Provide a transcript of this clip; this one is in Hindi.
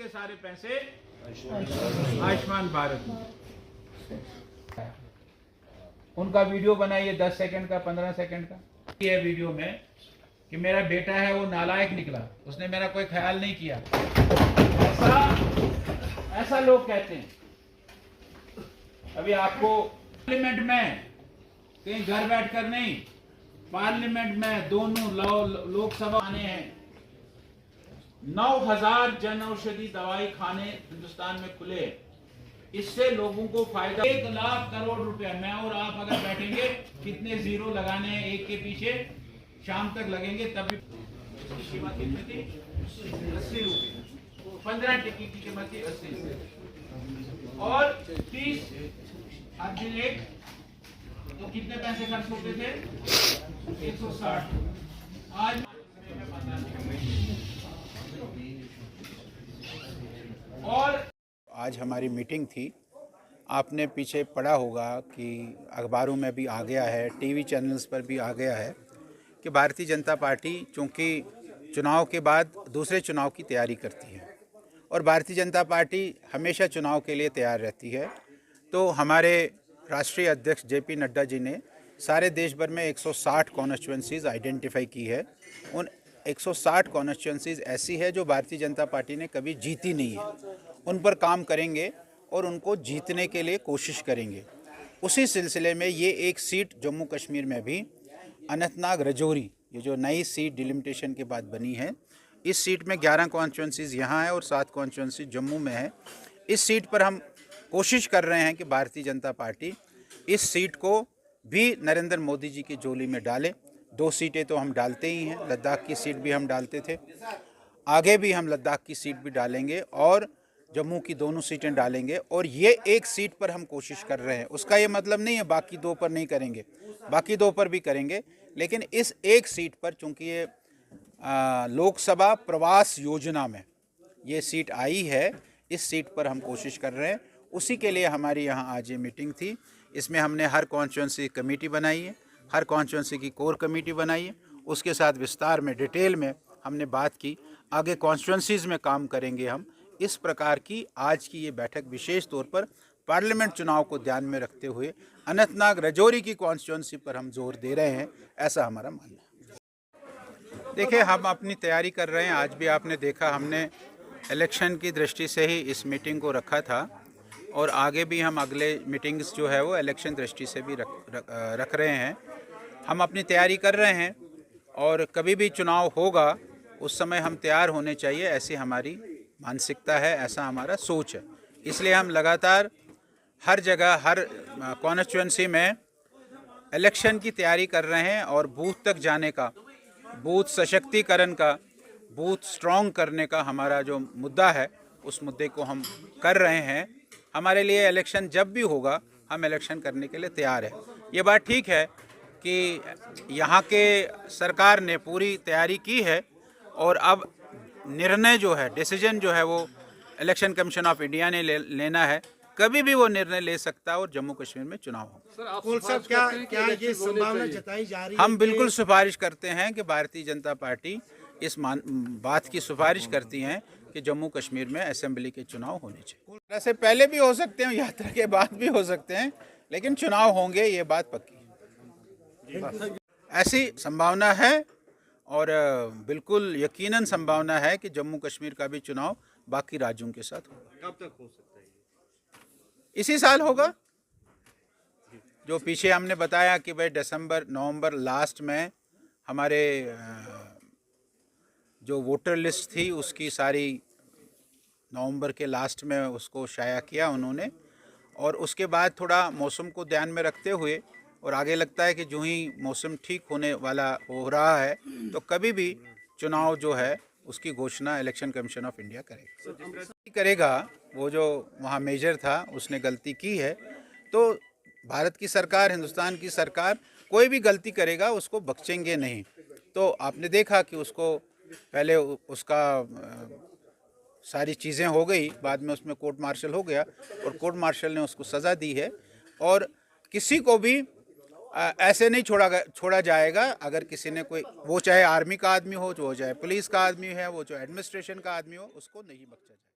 के सारे पैसे आयुष्मान भारत में। उनका वीडियो बनाइए 10 सेकंड का, 15 सेकंड का। ये वीडियो में कि मेरा बेटा है वो नालायक निकला, उसने मेरा कोई ख्याल नहीं किया, ऐसा लोग कहते हैं। अभी आपको पार्लियामेंट में कहीं घर बैठकर नहीं, पार्लियामेंट में दोनों लोकसभा आने हैं। 9,000 जन औषधि दवाई खाने हिंदुस्तान में खुले, इससे लोगों को फायदा। 1 लाख करोड़ रुपया। मैं और आप अगर बैठेंगे, कितने जीरो लगाने हैं एक के पीछे, शाम तक लगेंगे तभी। कीमत कितनी थी? 80 रुपये। 15 टिक्की की कीमत थी 80 रुपये और 30 दिन एक, तो कितने पैसे खर्च होते थे? 160। आज और आज हमारी मीटिंग थी। आपने पीछे पढ़ा होगा कि अखबारों में भी आ गया है, टीवी चैनल्स पर भी आ गया है कि भारतीय जनता पार्टी चूँकि चुनाव के बाद दूसरे चुनाव की तैयारी करती है और भारतीय जनता पार्टी हमेशा चुनाव के लिए तैयार रहती है। तो हमारे राष्ट्रीय अध्यक्ष जेपी नड्डा जी ने सारे देश भर में 160 कॉन्स्टिट्यूंसीज़ आइडेंटिफाई की है। उन 160 कॉन्स्टिट्यूंसीज़ ऐसी है जो भारतीय जनता पार्टी ने कभी जीती नहीं है। उन पर काम करेंगे और उनको जीतने के लिए कोशिश करेंगे। उसी सिलसिले में ये एक सीट जम्मू कश्मीर में भी अनंतनाग रजौरी, ये जो नई सीट डिलिमिटेशन के बाद बनी है, इस सीट में 11 कॉन्स्टिट्यूंसीज़ यहाँ है और 7 कॉन्स्टिट्यूंसी जम्मू में है। इस सीट पर हम कोशिश कर रहे हैं कि भारतीय जनता पार्टी इस सीट को भी नरेंद्र मोदी जी की झोली में डाले। 2 सीटें तो हम डालते ही हैं, लद्दाख की सीट भी हम डालते थे, आगे भी हम लद्दाख की सीट भी डालेंगे और जम्मू की दोनों सीटें डालेंगे। और ये एक सीट पर हम कोशिश कर रहे हैं। उसका ये मतलब नहीं है बाकी 2 पर नहीं करेंगे, बाकी 2 पर भी करेंगे, लेकिन इस एक सीट पर चूँकि ये लोकसभा प्रवास योजना में ये सीट आई है, इस सीट पर हम कोशिश कर रहे हैं। उसी के लिए हमारी यहाँ आज ये मीटिंग थी। इसमें हमने हर कॉन्स्टिट्यूंसी कमेटी बनाई है, हर कॉन्स्टिट्यूंसी की कोर कमेटी बनाई है, उसके साथ विस्तार में डिटेल में हमने बात की। आगे कॉन्स्टिट्यूंसीज़ में काम करेंगे हम। इस प्रकार की आज की ये बैठक विशेष तौर पर पार्लियामेंट चुनाव को ध्यान में रखते हुए अनंतनाग रजौरी की कॉन्स्टिट्यूंसी पर हम जोर दे रहे हैं, ऐसा हमारा मानना है। देखिए, हम अपनी तैयारी कर रहे हैं। आज भी आपने देखा, हमने इलेक्शन की दृष्टि से ही इस मीटिंग को रखा था और आगे भी हम अगले मीटिंग्स जो है वो इलेक्शन दृष्टि से भी रख रहे हैं। हम अपनी तैयारी कर रहे हैं और कभी भी चुनाव होगा उस समय हम तैयार होने चाहिए, ऐसी हमारी मानसिकता है, ऐसा हमारा सोच है। इसलिए हम लगातार हर जगह, हर कॉन्स्टिट्यूंसी में इलेक्शन की तैयारी कर रहे हैं और बूथ तक जाने का, बूथ सशक्तिकरण का, बूथ स्ट्रॉन्ग करने का हमारा जो मुद्दा है, उस मुद्दे को हम कर रहे हैं। हमारे लिए इलेक्शन जब भी होगा, हम इलेक्शन करने के लिए तैयार हैं। ये बात ठीक है कि यहाँ के सरकार ने पूरी तैयारी की है और अब निर्णय जो है, डिसीजन जो है वो इलेक्शन कमीशन ऑफ इंडिया ने लेना है। कभी भी वो निर्णय ले सकता है और जम्मू कश्मीर में चुनाव हो। क्या ये संभावना जताई जा रही है? हम बिल्कुल सिफारिश करते हैं कि भारतीय जनता पार्टी इस बात की सिफारिश करती हैं कि जम्मू कश्मीर में असेंबली के चुनाव होने चाहिए। ऐसे पहले भी हो सकते हैं, यात्रा के बाद भी हो सकते हैं, लेकिन चुनाव होंगे, ये बात पक्की है। ऐसी संभावना है और बिल्कुल यकीनन संभावना है कि जम्मू कश्मीर का भी चुनाव बाकी राज्यों के साथ होगा। कब तक हो सकता है? इसी साल होगा। जो पीछे हमने बताया कि भाई दिसंबर नवंबर लास्ट में हमारे जो वोटर लिस्ट थी उसकी सारी नवंबर के लास्ट में उसको शाया किया उन्होंने, और उसके बाद थोड़ा मौसम को ध्यान में रखते हुए और आगे लगता है कि जो ही मौसम ठीक होने वाला हो रहा है तो कभी भी चुनाव जो है उसकी घोषणा इलेक्शन कमीशन ऑफ इंडिया करेगा। वो जो वहाँ मेजर था उसने गलती की है, तो भारत की सरकार, हिंदुस्तान की सरकार कोई भी गलती करेगा उसको बख्शेंगे नहीं। तो आपने देखा कि उसको पहले उसका सारी चीज़ें हो गई, बाद में उसमें कोर्ट मार्शल हो गया और कोर्ट मार्शल ने उसको सज़ा दी है। और किसी को भी ऐसे नहीं छोड़ा जाएगा। अगर किसी ने कोई, वो चाहे आर्मी का आदमी हो, वो चाहे पुलिस का आदमी है, वो चाहे एडमिनिस्ट्रेशन का आदमी हो, उसको नहीं बख्शा जाएगा।